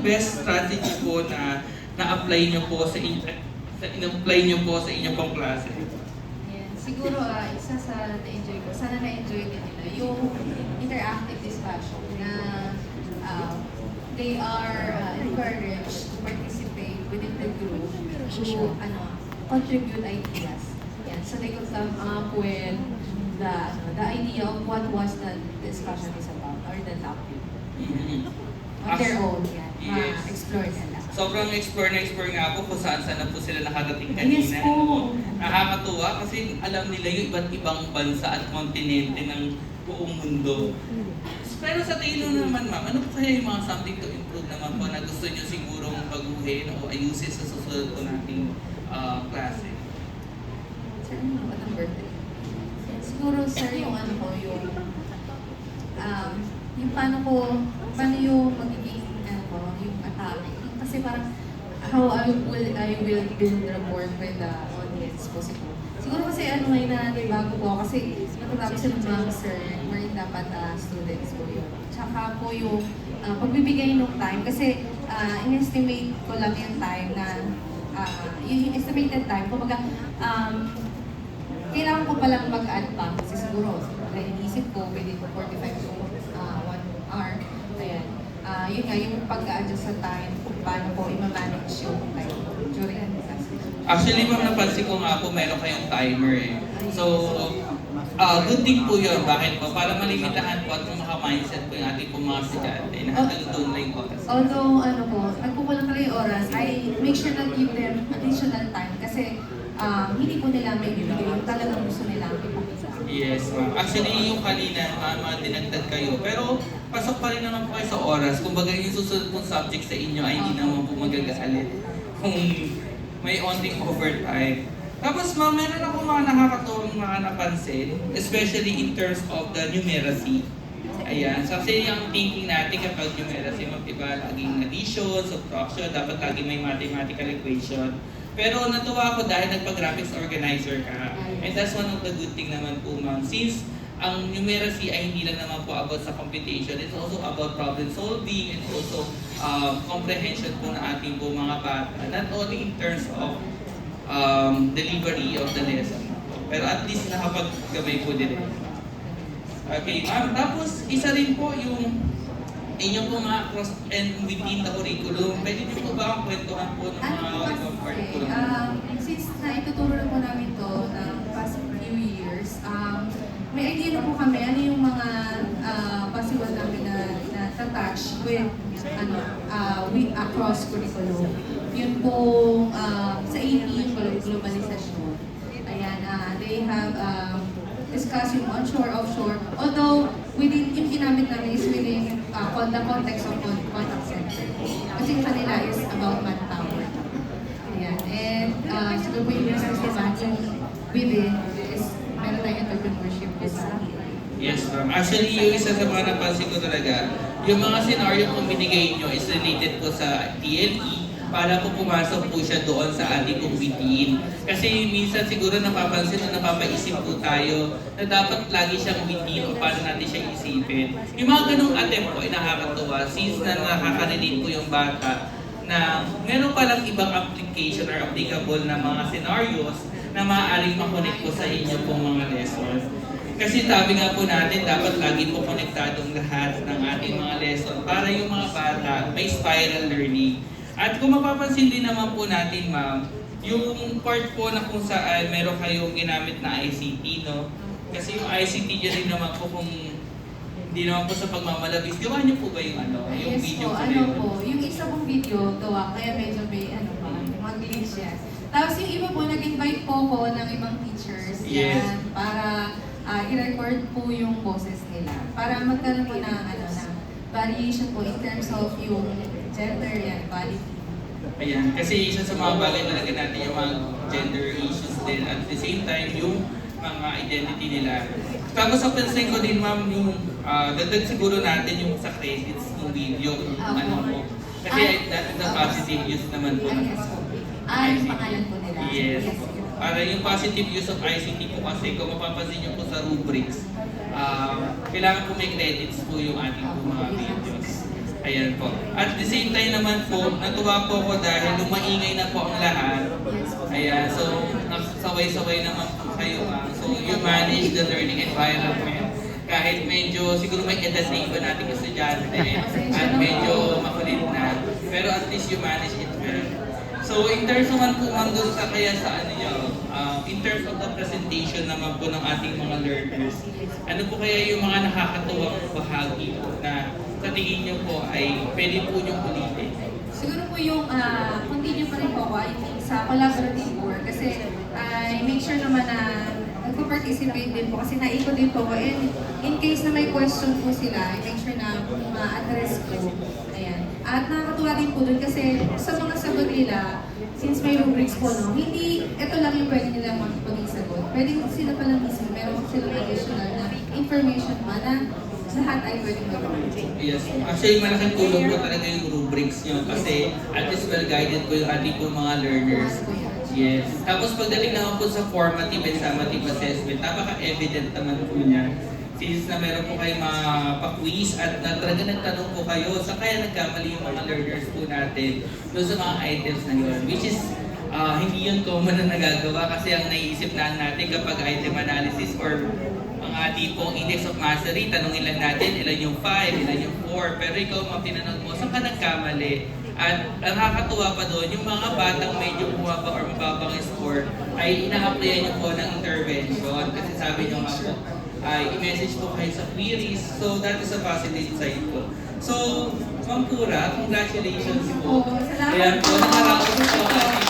best strategy po na na-apply niyo po sa in-apply niyo po sa inyong pong klase? Yan. Siguro isa sa na-enjoy ko, sana na-enjoy din nila, yung interactive discussion na they are encouraged to participate within the group to contribute ideas. Yan. So they could come up with the idea of what was the discussion is about or the topic. On their own, yan. Yes. Ma-explore nila. Sobrang explore nga po kung saan na po sila nakarating kanina. Yes po. Nakakatuwa kasi alam nila yung iba't ibang bansa at kontinente ng buong mundo. Pero sa tingin nyo naman, ma'am, ano po kaya yung mga something to improve naman po na gusto nyo sigurong baguhin o ayusin sa susunod po nating klase? Sir, ano ba ang birthday? Siguro, sir, yung paano yung magiging, yung atake. Kasi parang, how I will build rapport with the audience po siguro. Siguro kasi ngayon na bago po, kasi natatapos sa mga sir, wherein dapat students po yun. Tsaka po yung pagbibigay ng time, kasi in-estimate ko lang yung time na, yung estimated time, kumbaga, kailangan ko palang mag-add pa, kasi siguro, iniisip ko, pwede ko 45 to 1 hour. Ayan. Yun nga, yung pag-adjust sa time, kung paano ko i-manage yung time during the class. Actually, ma'am, napansin ko nga po meron kayong timer eh. So, good thing po yun. Bakit po? Para malimitahan po at maka-mindset po yung ating po mga estudyante na hanggang doon na yung oras. Although, nagkukulang pala yung oras, I make sure na give them additional time kasi hindi po nila may bibigay yung talagang gusto nila ipakita. Yes, ma'am. Actually, yung kanina, dinagdag kayo. Pero, pasok pa rin naman po kayo sa oras. Kumbaga, yung susunod pong subject sa inyo ay hindi naman po magagalit kung may onting overtime. Tapos, ma'am, meron ako mga nakakatuwang mga napansin, especially in terms of the numeracy. Ayan. So, kasi yung thinking natin kapag numeracy, diba, laging addition, subtraction, dapat laging may mathematical equation. Pero natuwa ako dahil nagpa-graphics organizer ka. And that's one of the good thing naman po, ma'am. Since ang numeracy ay hindi lang naman po about sa computation, it's also about problem solving and also comprehension po ng ating po mga bata. Not only in terms of delivery of the lesson, pero at least nakapag-gabay po din. Okay, ma'am. Tapos, isa rin po yung inyong po mga cross and within the curriculum. Pwede niyo po ba ang kwentuhan po ng mga ibang curriculum? Since naituturo na po namin to ng past few years, may idea na po kami ano yung mga possible namin na touch with across curriculum. Yun po sa AP yung globalization. Ayan, they have discussed yung onshore, offshore. Although, within, yung ginamit namin is within the context of contact center. Kasi yung kanila is about manpower. Ayan. And siguro po yung business naman, yung within is meron tayong entrepreneurship design. Yes, ma'am. Actually, yung isa sa mga napansin ko talaga, yung mga scenario kung binigay nyo is related po sa TLE para po pumasok po siya doon sa ating pong within. Kasi minsan siguro napapansin o napapaisip po tayo na dapat lagi siyang within o paano natin siya isipin. Yung mga ganong attempt po ay nakakatuwa since na nakaka-relate po yung bata na meron palang ibang application or applicable na mga scenarios na maaaring makonect po sa inyo pong mga lessons. Kasi sabi nga po natin, dapat lagi po konektadong lahat ng ating mga lesson para yung mga bata may spiral learning. At kung mapapansin din naman po natin, ma'am, yung part po na kung saan meron kayong ginamit na ICT, no? Kasi yung ICT dyan rin naman po kung hindi naman po sa pagmamalabis. Gawa niyo po ba yung yung Yes video po, ko na yun? yung isa pong video, gawa, kaya medyo may mga glitch yan. Tapos yung iba po, nag-invite po ko ng ibang teachers Yes. yan, para i-record po yung boses nila. Para magkaroon po ng na variation po in terms of yung gender yan, equality. Ayan, kasi isa sa mga bagay talaga natin yung mga gender issues din at the same time yung mga identity nila. Tapos sa pansin ko din, ma'am, yung dagdag siguro natin yung sa credits ng video, po. Kasi that is a positive use naman po. Yes po. Yung pangalan po nila. Yes. Para yung positive use of ICT po kasi, kung mapapansin nyo po sa rubrics, kailangan po may credits po yung ating po mga videos. Ayan po. At the same time naman po, natuwa po ko dahil lumaingay na po ang lahat. Yes po. Ayan, so saway-saway naman po kayo So you manage the learning environment. Kahit medyo, siguro may edad na iba nating estudyante at medyo makulit na. Pero at least you manage it well. So in terms naman po man doon sa kaya sa ano nyo, in terms of the presentation naman po ng ating mga learners, ano po kaya yung mga nakakatuwang bahagi po na sa tingin nyo po ay pwede po nyo ulitin? Siguro po yung continue pa rin po ako yung sa collaborative work kasi I make sure naman na nagpa-participate din po kasi naikot din po ako and in case na may question po sila, I make sure na ma-address ko. Ayan. At nakakatuwa din po dun kasi sa mga sagot nila, since may rubrics po, no, hindi ito lang yung pwede nila maging sagot. Pwede sila pala mismo, meron silang additional na information pa na lahat ay pwedeng magawin. Yes. Actually, malaking tulong po talaga yung rubrics nyo kasi at least well-guided po yung ating po mga learners. Yes. Tapos pagdating naman po sa formative and summative assessment, napaka-evident naman po niya. Since na meron po kayo mga pa-quiz at na talaga nagtanong po kayo, saan kaya nagkamali yung mga learners po natin doon sa mga items na yun. Which is, hindi yun common na nagagawa kasi ang naiisip na natin kapag item analysis or mga tipong index of mastery, tanongin lang natin ilan yung 5, ilan yung 4, pero ikaw mga tinanong mo, saan ka nagkamali? At ang nakakatuwa pa doon, yung mga batang medyo bumaba or mababang score ay ina-applyan nyo po ng intervention kasi sabi nyo nga po, ay i-message po kayo sa queries. So that is a positive side po. So, Ma'am Pura, congratulations po. Salamat Ayan po, po. nakaraos po